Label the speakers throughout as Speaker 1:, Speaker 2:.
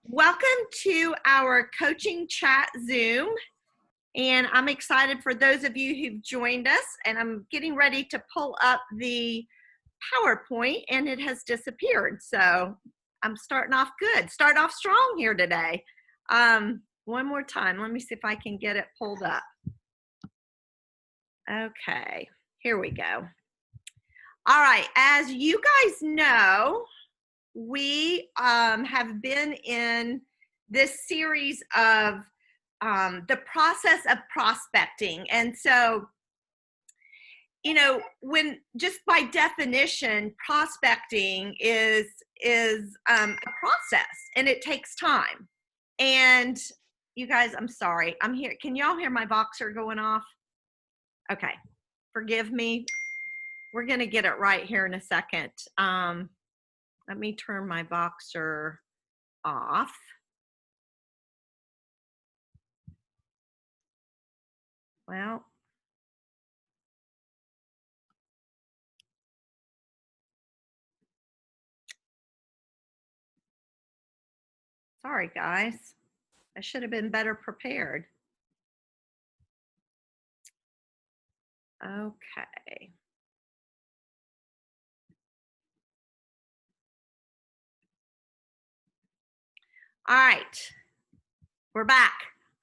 Speaker 1: Welcome to our coaching chat Zoom. And I'm excited for those of you who've joined us. And I'm getting ready to pull up the PowerPoint and it has disappeared. So I'm starting off good. Start off strong here today. One more time. Let me see if I can get it pulled up. Okay, here we go. All right, as you guys know, we have been in this series of the process of prospecting. And so, you know, when just by definition, prospecting is a process and it takes time. And you guys, I'm sorry, I'm here. Can y'all hear my boxer going off? Okay, forgive me. We're gonna get it right here in a second. Let me turn my boxer off. Well, sorry guys, I should have been better prepared. Okay. All right, we're back.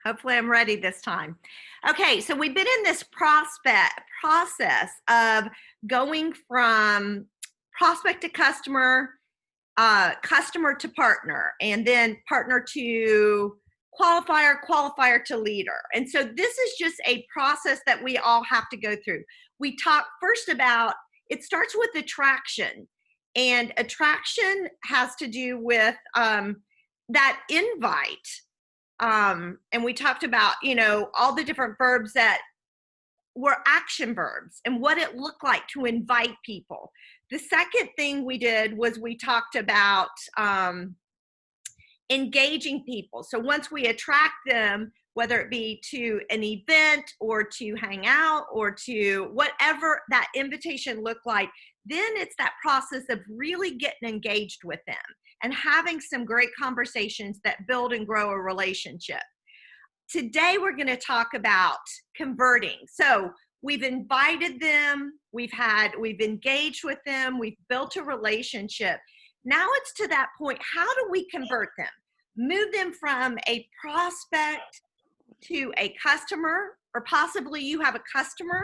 Speaker 1: Hopefully I'm ready this time. Okay, so we've been in this process of going from prospect to customer, customer to partner, and then partner to qualifier, qualifier to leader. And so this is just a process that we all have to go through. We talk first about, it starts with attraction, and attraction has to do with that invite. And we talked about, you know, all the different verbs that were action verbs and what it looked like to invite people. The second thing we did was we talked about engaging people. So once we attract them, whether it be to an event or to hang out or to whatever that invitation looked like, then it's that process of really getting engaged with them and having some great conversations that build and grow a relationship. Today, we're going to talk about converting. So we've invited them, we've engaged with them, we've built a relationship. Now it's to that point, how do we convert them? Move them from a prospect to a customer, or possibly you have a customer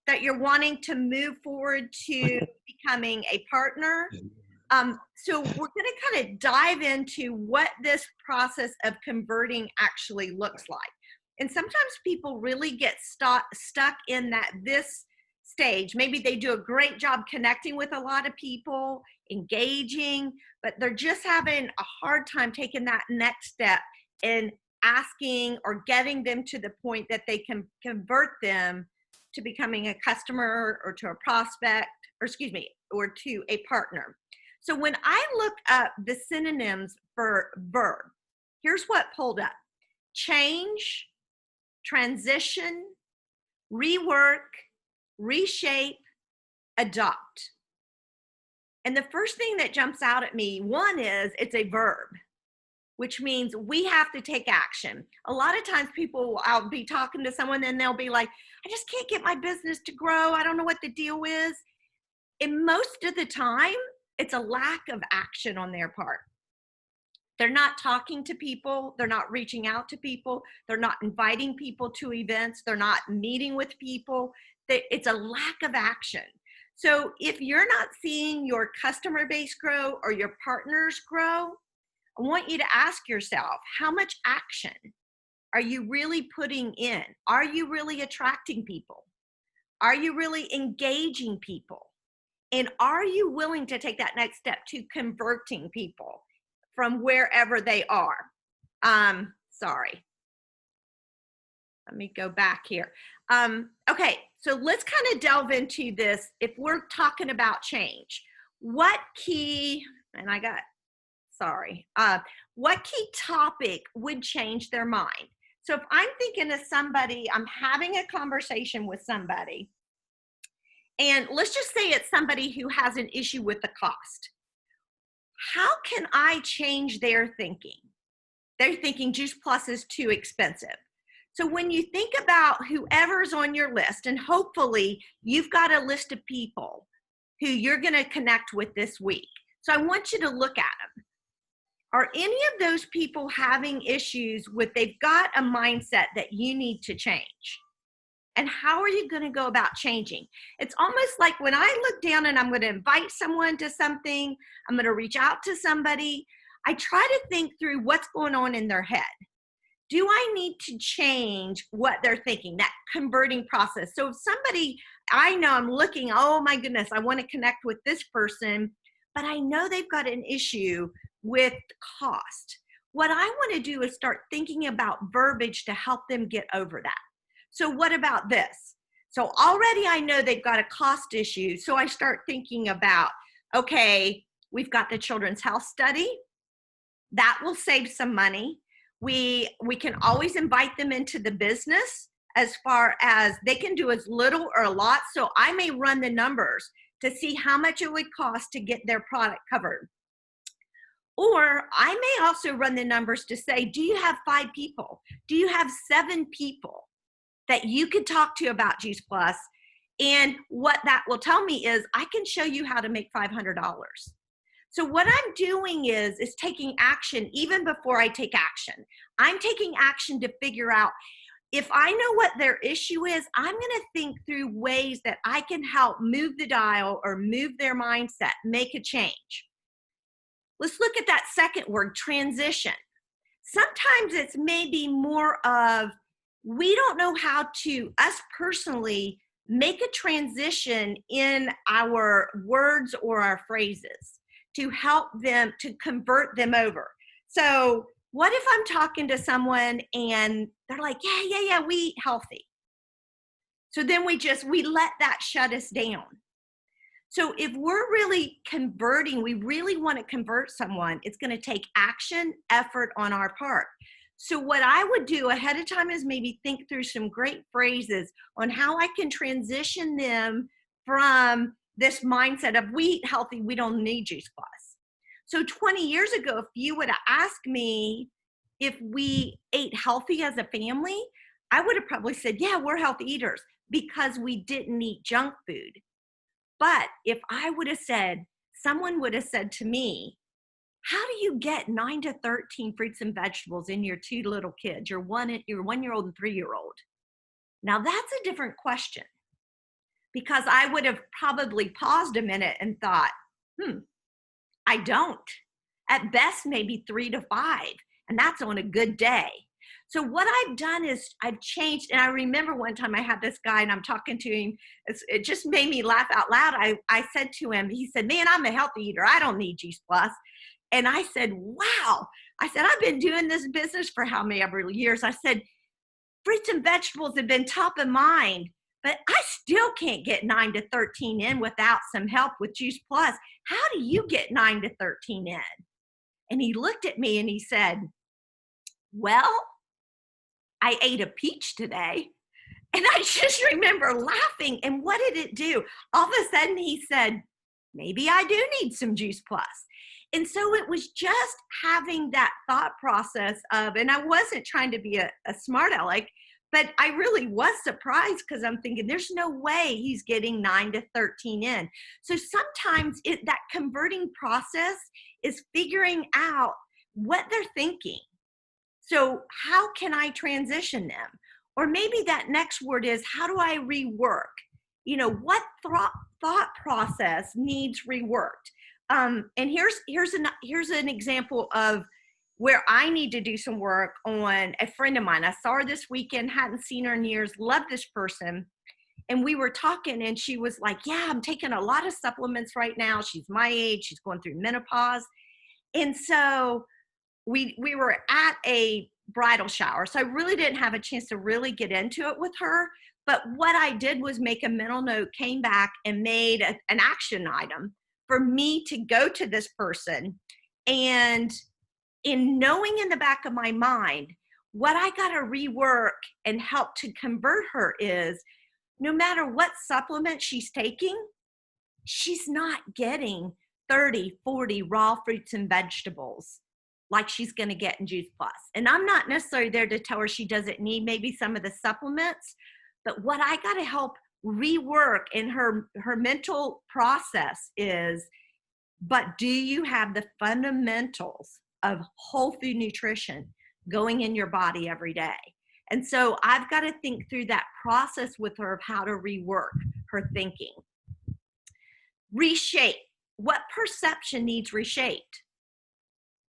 Speaker 1: that you're wanting to move forward to becoming a partner. So we're going to kind of dive into what this process of converting actually looks like. And sometimes people really get stuck in this stage. Maybe they do a great job connecting with a lot of people, engaging, but they're just having a hard time taking that next step and asking or getting them to the point that they can convert them to becoming a customer or to a prospect, or excuse me, or to a partner. So when I look up the synonyms for verb, here's what pulled up: change, transition, rework, reshape, adopt. And the first thing that jumps out at me, one is it's a verb, which means we have to take action. A lot of times I'll be talking to someone and they'll be like, I just can't get my business to grow. I don't know what the deal is. And most of the time, it's a lack of action on their part. They're not talking to people. They're not reaching out to people. They're not inviting people to events. They're not meeting with people. It's a lack of action. So if you're not seeing your customer base grow or your partners grow, I want you to ask yourself, how much action are you really putting in? Are you really attracting people? Are you really engaging people? And are you willing to take that next step to converting people from wherever they are? Sorry. Let me go back here. Okay, so let's kind of delve into this. If we're talking about change, what key topic would change their mind? So if I'm thinking of somebody, I'm having a conversation with somebody, and let's just say it's somebody who has an issue with the cost. How can I change their thinking? they're thinking Juice Plus is too expensive. So when you think about whoever's on your list, and hopefully you've got a list of people who you're going to connect with this week. So I want you to look at them. Are any of those people having issues with they've got a mindset that you need to change? And how are you going to go about changing? It's almost like when I look down and I'm going to invite someone to something, I'm going to reach out to somebody, I try to think through what's going on in their head. Do I need to change what they're thinking, that converting process? So if somebody, I know I'm looking, oh my goodness, I want to connect with this person, but I know they've got an issue with cost. What I want to do is start thinking about verbiage to help them get over that. So what about this? So already I know they've got a cost issue. So I start thinking about, okay, we've got the Children's Health Study. That will save some money. We can always invite them into the business as far as they can do as little or a lot. So I may run the numbers to see how much it would cost to get their product covered. Or I may also run the numbers to say, do you have 5 people? Do you have 7 people that you could talk to about Juice Plus? And what that will tell me is I can show you how to make $500. So what I'm doing is taking action even before I take action. I'm taking action to figure out if I know what their issue is, I'm going to think through ways that I can help move the dial or move their mindset, make a change. Let's look at that second word, transition. Sometimes it's maybe more of we don't know how to, us personally, make a transition in our words or our phrases to help them, to convert them over. So what if I'm talking to someone and they're like, yeah, we eat healthy. So then we let that shut us down. So if we're really converting, we really want to convert someone, it's going to take action, effort on our part. So what I would do ahead of time is maybe think through some great phrases on how I can transition them from this mindset of we eat healthy, we don't need Juice Plus. So 20 years ago, if you would have asked me if we ate healthy as a family, I would have probably said, yeah, we're healthy eaters because we didn't eat junk food. But if I would have said, someone would have said to me, how do you get 9 to 13 fruits and vegetables in your 2 little kids, your 1-year-old and 3-year-old? Now that's a different question, because I would have probably paused a minute and thought, I don't. At best, maybe 3 to 5, and that's on a good day. So what I've done is I've changed, and I remember one time I had this guy and I'm talking to him. It just made me laugh out loud. I said to him, he said, man, I'm a healthy eater. I don't need Juice Plus. And I said, wow. I said, I've been doing this business for how many ever years? I said, fruits and vegetables have been top of mind, but I still can't get 9 to 13 in without some help with Juice Plus. How do you get 9 to 13 in? And he looked at me and he said, well, I ate a peach today. And I just remember laughing. And what did it do? All of a sudden he said, maybe I do need some Juice Plus. And so it was just having that thought process of, and I wasn't trying to be a smart aleck, but I really was surprised because I'm thinking there's no way he's getting 9 to 13 in. So sometimes that converting process is figuring out what they're thinking. So how can I transition them? Or maybe that next word is, how do I rework? What thought process needs reworked? And here's an example of where I need to do some work on a friend of mine. I saw her this weekend, hadn't seen her in years, loved this person. And we were talking and she was like, yeah, I'm taking a lot of supplements right now. She's my age. She's going through menopause. And so we were at a bridal shower. So I really didn't have a chance to really get into it with her. But what I did was make a mental note, came back and made an action item for me to go to this person. And in knowing in the back of my mind, what I got to rework and help to convert her is no matter what supplement she's taking, she's not getting 30, 40 raw fruits and vegetables like she's going to get in Juice Plus. And I'm not necessarily there to tell her she doesn't need maybe some of the supplements, but what I got to help rework in her mental process is, but do you have the fundamentals of whole food nutrition going in your body every day? And so I've got to think through that process with her of how to rework her thinking. Reshape. What perception needs reshaped?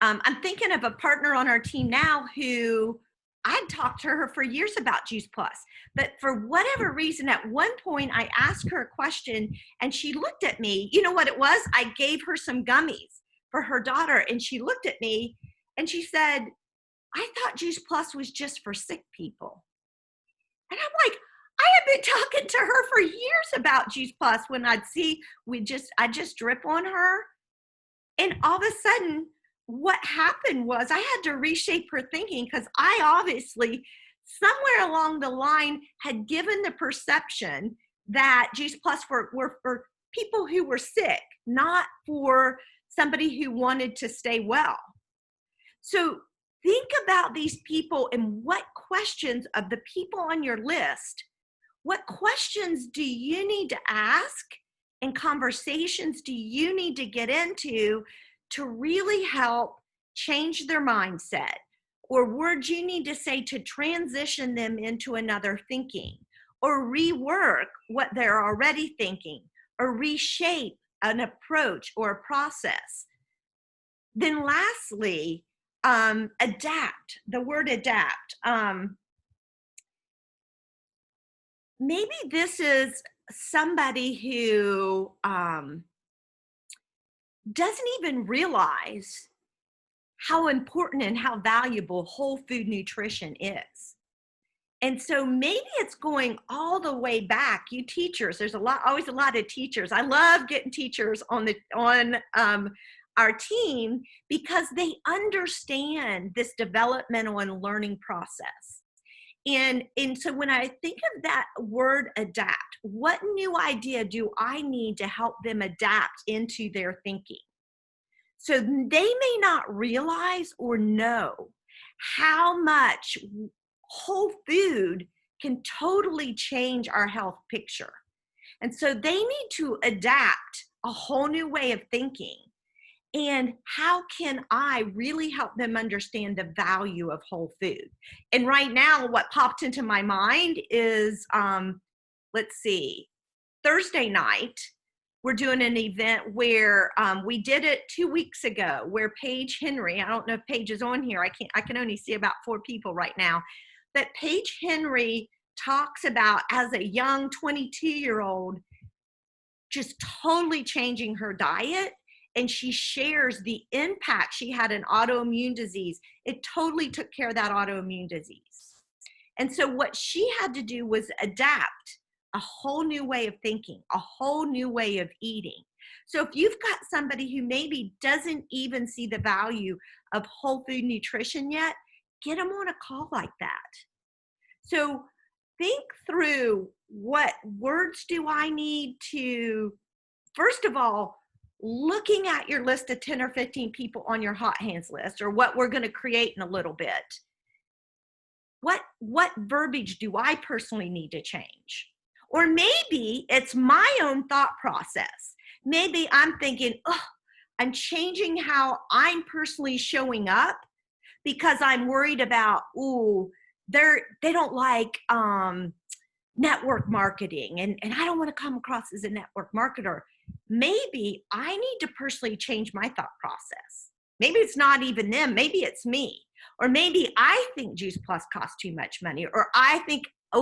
Speaker 1: I'm thinking of a partner on our team now who I'd talked to her for years about Juice Plus, but for whatever reason, at one point I asked her a question and she looked at me. You know what it was? I gave her some gummies for her daughter and she looked at me and she said, I thought Juice Plus was just for sick people. And I'm like, I have been talking to her for years about Juice Plus. When I'd just drip on her. And all of a sudden, what happened was I had to reshape her thinking because I obviously, somewhere along the line, had given the perception that Juice Plus were for people who were sick, not for somebody who wanted to stay well. So think about these people and what questions of the people on your list, what questions do you need to ask and conversations do you need to get into to really help change their mindset, or words you need to say to transition them into another thinking, or rework what they're already thinking, or reshape an approach or a process. Then lastly, adapt, the word adapt. Maybe this is somebody who doesn't even realize how important and how valuable whole food nutrition is. And so maybe it's going all the way back. You teachers, there's always a lot of teachers. I love getting teachers on our team because they understand this developmental and learning process. And so when I think of that word adapt, what new idea do I need to help them adapt into their thinking? So they may not realize or know how much whole food can totally change our health picture. And so they need to adapt a whole new way of thinking. And how can I really help them understand the value of whole food? And right now, what popped into my mind is, Thursday night, we're doing an event where we did it 2 weeks ago, where Paige Henry, I don't know if Paige is on here. I can only see about 4 people right now. But Paige Henry talks about, as a young 22-year-old, just totally changing her diet. And she shares the impact she had in autoimmune disease. It totally took care of that autoimmune disease. And so what she had to do was adapt a whole new way of thinking, a whole new way of eating. So if you've got somebody who maybe doesn't even see the value of whole food nutrition yet, get them on a call like that. So think through, what words do I need to, first of all, looking at your list of 10 or 15 people on your hot hands list, or what we're going to create in a little bit. What verbiage do I personally need to change? Or maybe it's my own thought process. Maybe I'm thinking, I'm changing how I'm personally showing up because I'm worried about, they don't like network marketing, and I don't want to come across as a network marketer. Maybe I need to personally change my thought process. Maybe it's not even them. Maybe it's me. Or maybe I think Juice Plus costs too much money. Or I think, I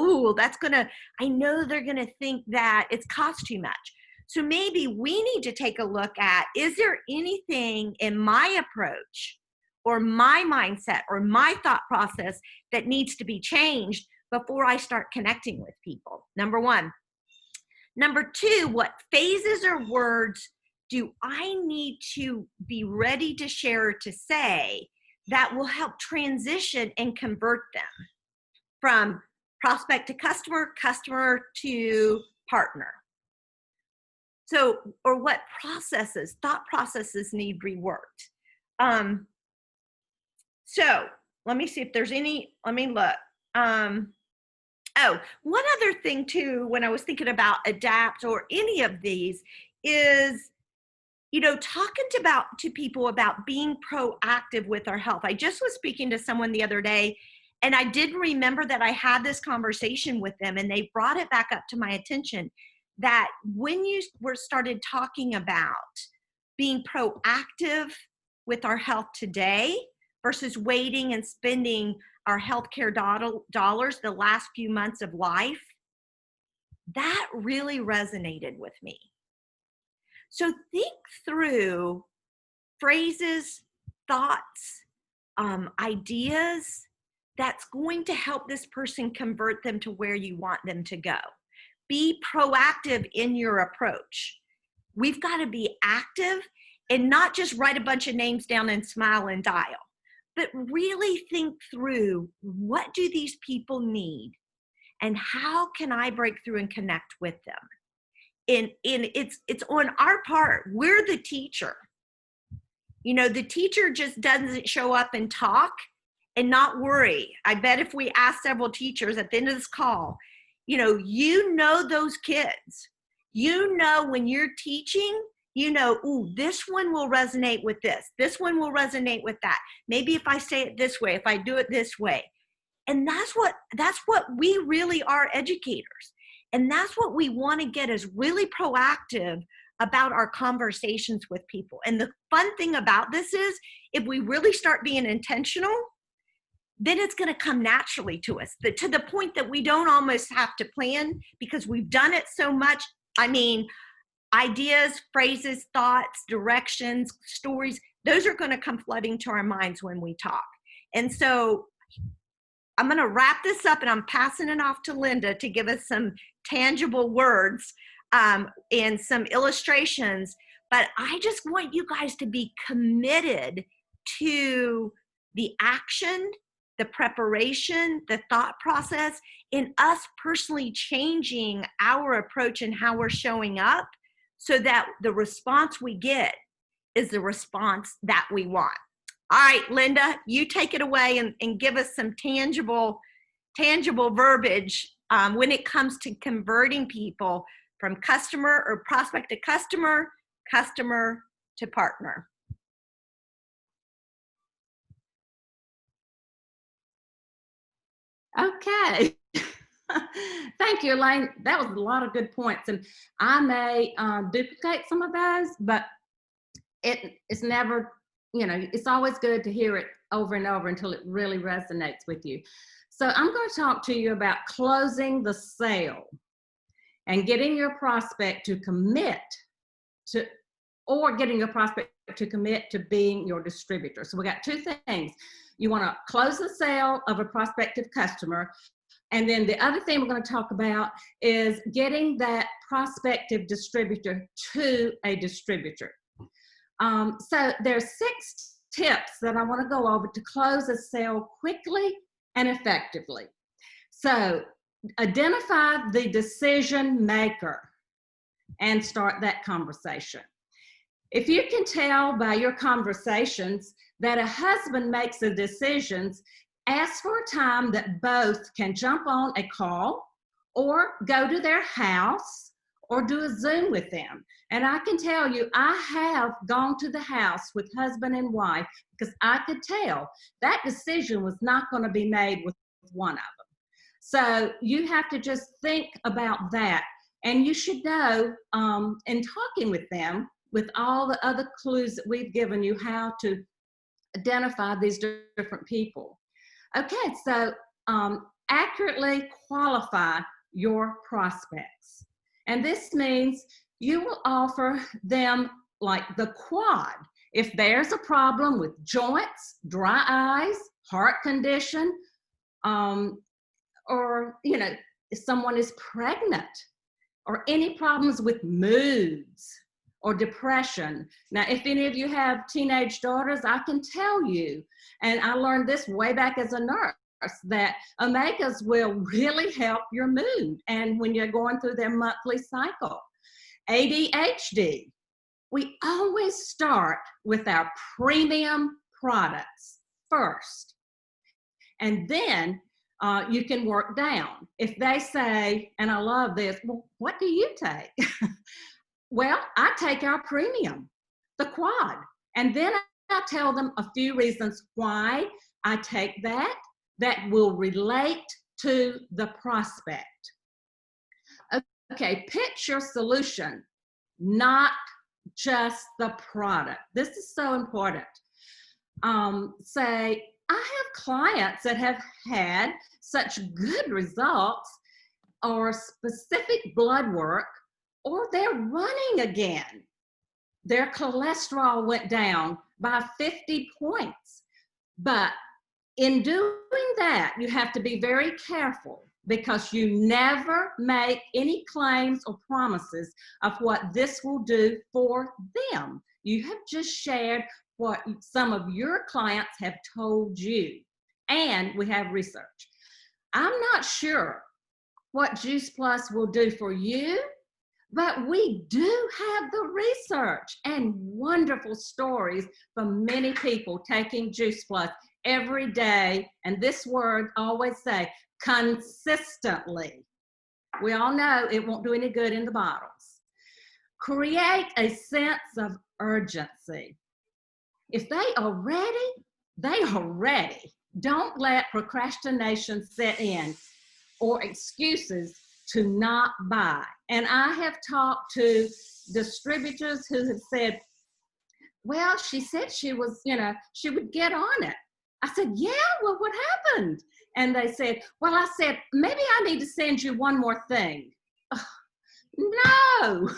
Speaker 1: know they're going to think that it's cost too much. So maybe we need to take a look at, is there anything in my approach or my mindset or my thought process that needs to be changed before I start connecting with people? Number one. Number two, what phases or words do I need to be ready to share or to say that will help transition and convert them from prospect to customer, customer to partner? So, or what thought processes need reworked? So let me see if there's any, let me look. Oh, one other thing too, when I was thinking about adapt or any of these is, talking to people about being proactive with our health. I just was speaking to someone the other day, and I did remember that I had this conversation with them, and they brought it back up to my attention that when you were started talking about being proactive with our health today versus waiting and spending our healthcare dollars the last few months of life, that really resonated with me. So think through phrases, thoughts, ideas that's going to help this person convert them to where you want them to go. Be proactive in your approach. We've got to be active and not just write a bunch of names down and smile and dial, but really think through, what do these people need and how can I break through and connect with them? And it's on our part. We're the teacher. The teacher just doesn't show up and talk and not worry. I bet if we ask several teachers at the end of this call, those kids, when you're teaching, ooh, this one will resonate with this. This one will resonate with that. Maybe if I say it this way, if I do it this way. And that's what we really are, educators. And that's what we want to get, is really proactive about our conversations with people. And the fun thing about this is, if we really start being intentional, then it's going to come naturally to us, to the point that we don't almost have to plan, because we've done it so much. I mean, ideas, phrases, thoughts, directions, stories, those are going to come flooding to our minds when we talk. And so I'm going to wrap this up, and I'm passing it off to Linda to give us some tangible words and some illustrations. But I just want you guys to be committed to the action, the preparation, the thought process, in us personally changing our approach and how we're showing up, so that the response we get is the response that we want. All right, Linda, you take it away and give us some tangible verbiage when it comes to converting people from customer or prospect to customer, customer to partner.
Speaker 2: Okay. Thank you, Elaine. That was a lot of good points. And I may duplicate some of those, but it's never, it's always good to hear it over and over until it really resonates with you. So I'm going to talk to you about closing the sale and getting your prospect to commit to, or getting your prospect to commit to being your distributor. So we got two things. You want to close the sale of a prospective customer. And then the other thing we're going to talk about is getting that prospective distributor to a distributor. So there's 6 tips that I want to go over to close a sale quickly and effectively. So identify the decision maker and start that conversation. If you can tell by your conversations that a husband makes the decisions, ask for a time that both can jump on a call or go to their house or do a Zoom with them. And I can tell you, I have gone to the house with husband and wife because I could tell that decision was not going to be made with one of them. So you have to just think about that. And you should know, in talking with them, with all the other clues that we've given you, how to identify these different people. Okay, so accurately qualify your prospects. And this means you will offer them like the quad. If there's a problem with joints, dry eyes, heart condition, or if someone is pregnant, or any problems with moods or depression. Now, if any of you have teenage daughters, I can tell you, and I learned this way back as a nurse, that omegas will really help your mood and when you're going through their monthly cycle. ADHD, we always start with our premium products first. And then you can work down. If they say, and I love this, well, what do you take? Well, I take our premium, the quad. And then I tell them a few reasons why I take that will relate to the prospect. Okay, pitch your solution, not just the product. This is so important. Say, I have clients that have had such good results or specific blood work, or they're running again. Their cholesterol went down by 50 points. But in doing that, you have to be very careful because you never make any claims or promises of what this will do for them. You have just shared what some of your clients have told you, and we have research. I'm not sure what Juice Plus will do for you, but we do have the research and wonderful stories from many people taking Juice Plus every day. And this word always say, consistently. We all know it won't do any good in the bottles. Create a sense of urgency. If they are ready, they are ready. Don't let procrastination set in or excuses to not buy. And I have talked to distributors who have said, well, she said she was, she would get on it. I said, yeah, well, what happened? And they said, well, I said, maybe I need to send you one more thing. No,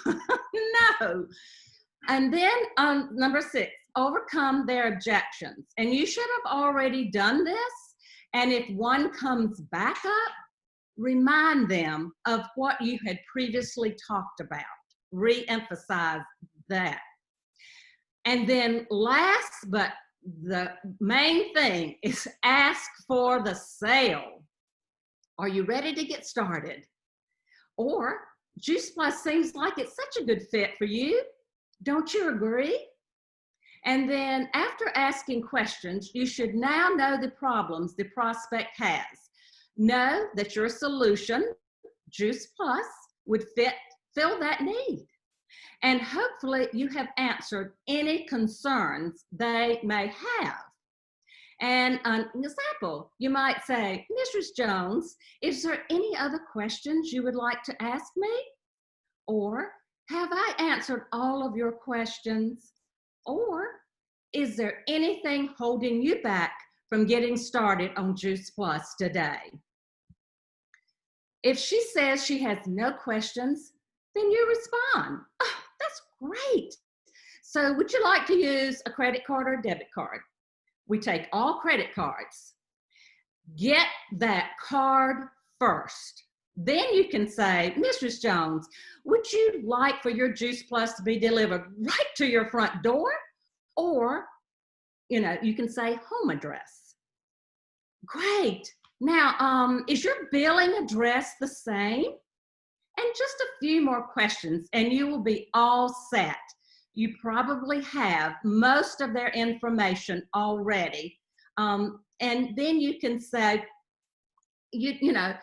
Speaker 2: no. And then number 6, overcome their objections. And you should have already done this. And if one comes back up, remind them of what you had previously talked about. Re-emphasize that. And then last, but the main thing is ask for the sale. Are you ready to get started? Or Juice Plus seems like it's such a good fit for you. Don't you agree? And then after asking questions, you should now know the problems the prospect has. Know that your solution, Juice Plus, would fill that need. And hopefully you have answered any concerns they may have. And an example, you might say, Mrs. Jones, is there any other questions you would like to ask me? Or have I answered all of your questions? Or is there anything holding you back from getting started on Juice Plus today? If she says she has no questions, then you respond, oh, that's great. So would you like to use a credit card or a debit card? We take all credit cards. Get that card first. Then you can say, Mrs. Jones, would you like for your Juice Plus to be delivered right to your front door? Or, you can say home address. Great. Now, is your billing address the same? And just a few more questions and you will be all set. You probably have most of their information already. And then you can say, what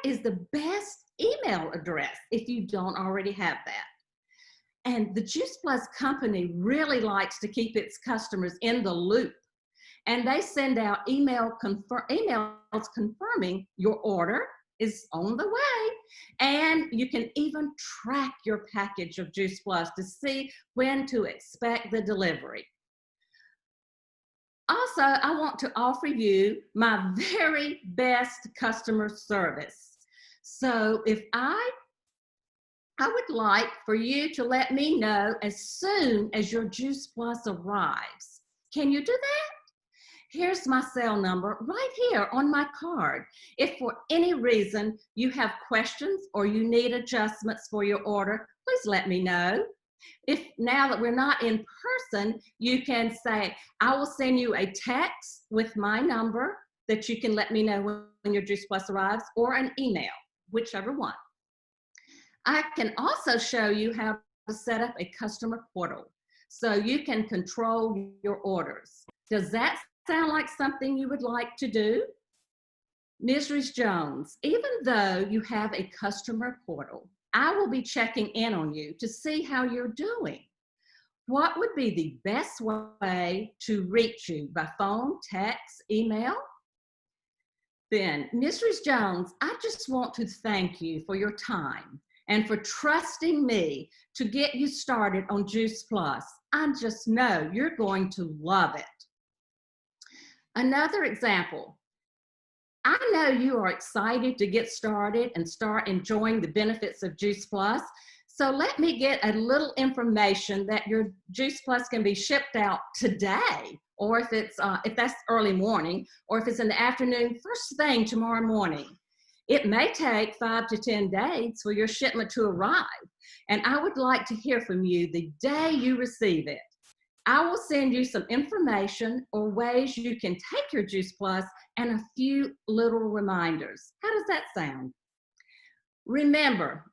Speaker 2: is the best email address if you don't already have that? And the Juice Plus company really likes to keep its customers in the loop. And they send out emails confirming your order is on the way. And you can even track your package of Juice Plus to see when to expect the delivery. Also, I want to offer you my very best customer service. So if I would like for you to let me know as soon as your Juice Plus arrives. Can you do that? Here's my cell number right here on my card. If for any reason you have questions or you need adjustments for your order, please let me know. If now that we're not in person, you can say, I will send you a text with my number that you can let me know when your Juice Plus arrives, or an email, whichever one. I can also show you how to set up a customer portal so you can control your orders. Does that sound like something you would like to do? Mrs. Jones, even though you have a customer portal, I will be checking in on you to see how you're doing. What would be the best way to reach you? By phone, text, email? Then, Mrs. Jones, I just want to thank you for your time and for trusting me to get you started on Juice Plus. I just know you're going to love it. Another example, I know you are excited to get started and start enjoying the benefits of Juice Plus. So let me get a little information that your Juice Plus can be shipped out today, or if that's early morning, or if it's in the afternoon, first thing tomorrow morning. It may take 5 to 10 days for your shipment to arrive, and I would like to hear from you the day you receive it. I will send you some information or ways you can take your Juice Plus and a few little reminders. How does that sound? Remember,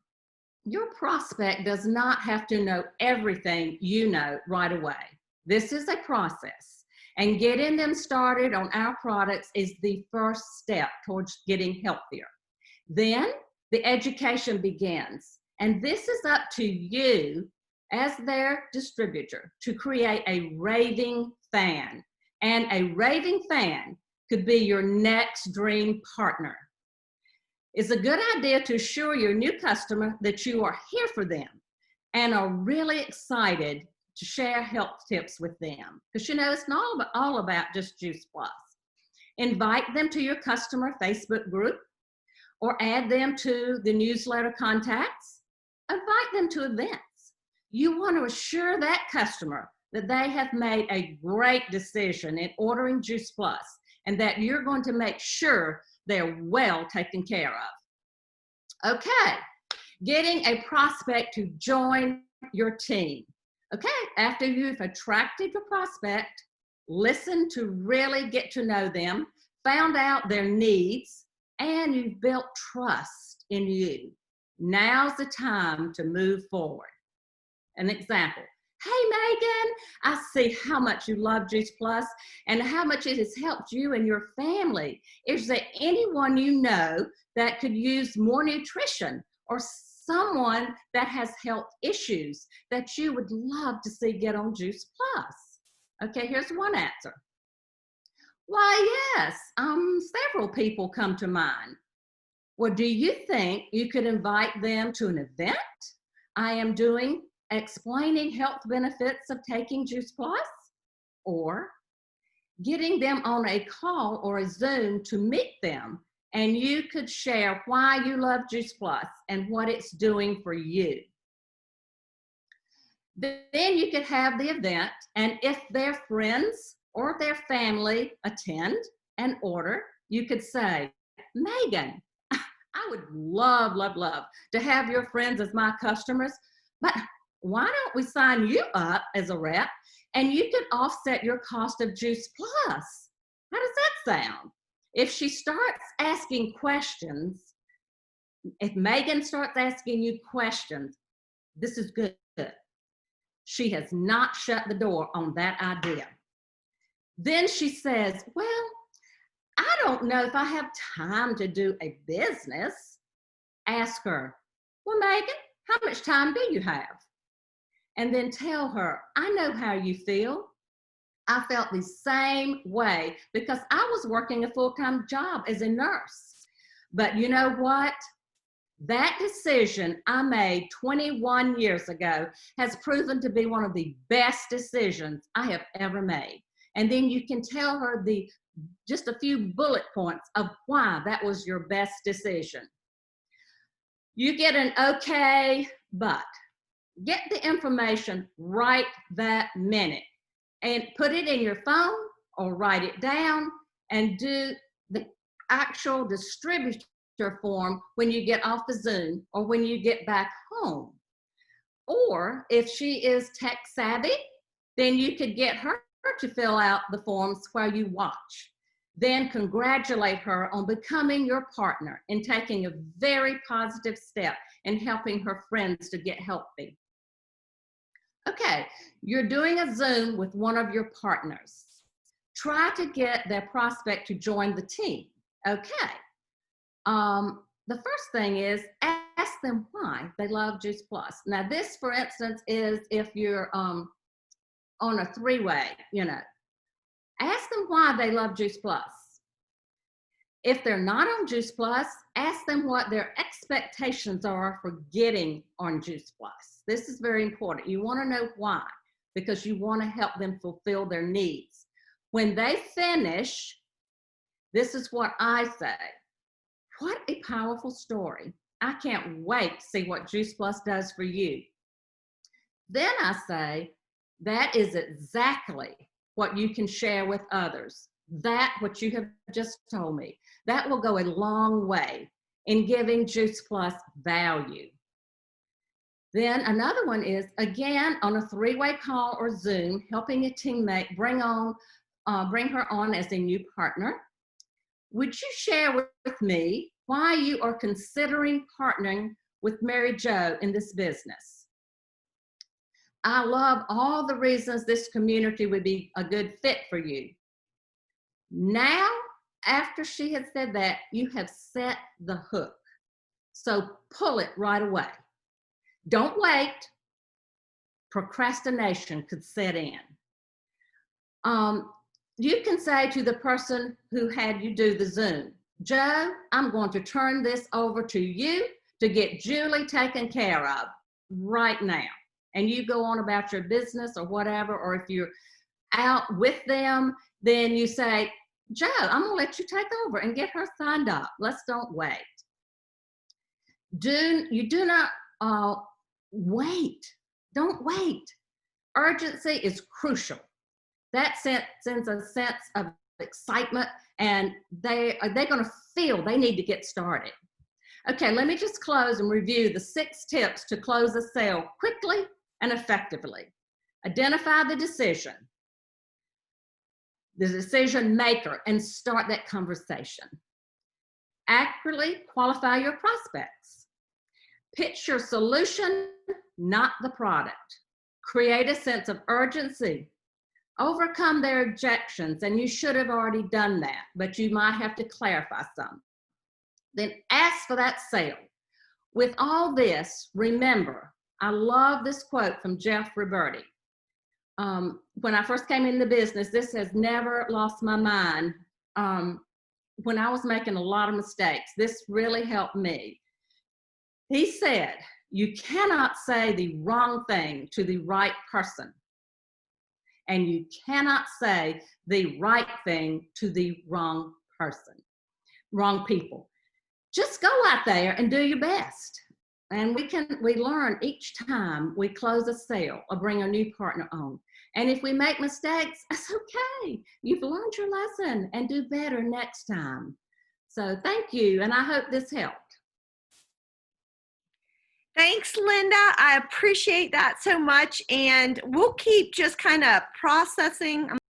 Speaker 2: your prospect does not have to know everything you know right away. This is a process, and getting them started on our products is the first step towards getting healthier. Then the education begins, and this is up to you as their distributor to create a raving fan. And a raving fan could be your next dream partner. It's a good idea to assure your new customer that you are here for them and are really excited to share health tips with them. Because it's not all about just Juice Plus. Invite them to your customer Facebook group or add them to the newsletter contacts. Invite them to events. You want to assure that customer that they have made a great decision in ordering Juice Plus and that you're going to make sure they're well taken care of. Okay, getting a prospect to join your team. Okay, after you've attracted your prospect, listen to really get to know them, found out their needs, and you've built trust in you. Now's the time to move forward. An example. Hey, Megan, I see how much you love Juice Plus and how much it has helped you and your family. Is there anyone you know that could use more nutrition or someone that has health issues that you would love to see get on Juice Plus? Okay, here's one answer. Why, yes, several people come to mind. Well, do you think you could invite them to an event I am doing explaining health benefits of taking Juice Plus, or getting them on a call or a Zoom to meet them, and you could share why you love Juice Plus and what it's doing for you. Then you could have the event, and if their friends or their family attend and order, you could say, Megan, I would love, love, love to have your friends as my customers, but why don't we sign you up as a rep and you can offset your cost of Juice Plus? How does that sound? If she starts asking questions, if Megan starts asking you questions, this is good. She has not shut the door on that idea. Then she says, well, I don't know if I have time to do a business. Ask her, well, Megan, how much time do you have? And then tell her, I know how you feel. I felt the same way because I was working a full-time job as a nurse. But you know what? That decision I made 21 years ago has proven to be one of the best decisions I have ever made. And then you can tell her just a few bullet points of why that was your best decision. You get an okay, but get the information right that minute and put it in your phone or write it down and do the actual distributor form when you get off the Zoom or when you get back home. Or if she is tech savvy, then you could get her to fill out the forms while you watch. Then congratulate her on becoming your partner and taking a very positive step in helping her friends to get healthy. Okay, you're doing a Zoom with one of your partners. try to get their prospect to join the team. Okay. The first thing is ask them why they love Juice Plus. Now, this, for instance, is if you're on a three-way, ask them why they love Juice Plus. If they're not on Juice Plus, ask them what their expectations are for getting on Juice Plus. This is very important. You want to know why, because you want to help them fulfill their needs. When they finish, this is what I say. What a powerful story. I can't wait to see what Juice Plus does for you. Then I say, that is exactly what you can share with others. That, what you have just told me, that will go a long way in giving Juice Plus value. Then another one is, again, on a three-way call or Zoom, helping a teammate bring her on as a new partner. Would you share with me why you are considering partnering with Mary Jo in this business? I love all the reasons this community would be a good fit for you. Now, after she had said that, you have set the hook. So pull it right away. Don't wait. Procrastination could set in. You can say to the person who had you do the Zoom, Joe, I'm going to turn this over to you to get Julie taken care of right now. And you go on about your business or whatever, or if you're out with them, then you say, Joe, I'm going to let you take over and get her signed up. Let's don't wait. You do not wait. Don't wait. Urgency is crucial. That sends a sense of excitement, and they're going to feel they need to get started. Okay, let me just close and review the 6 tips to close a sale quickly and effectively. Identify the decision maker, and start that conversation. Accurately qualify your prospects. Pitch your solution, not the product. Create a sense of urgency. Overcome their objections, and you should have already done that, but you might have to clarify some. Then ask for that sale. With all this, remember, I love this quote from Jeff Roberti. When I first came into business, this has never lost my mind. When I was making a lot of mistakes, this really helped me. He said, you cannot say the wrong thing to the right person, and you cannot say the right thing to the wrong people. Just go out there and do your best. And we learn each time we close a sale or bring a new partner on. And if we make mistakes, that's okay. You've learned your lesson, and do better next time. So thank you, and I hope this helped.
Speaker 1: Thanks, Linda. I appreciate that so much. And we'll keep just kind of processing.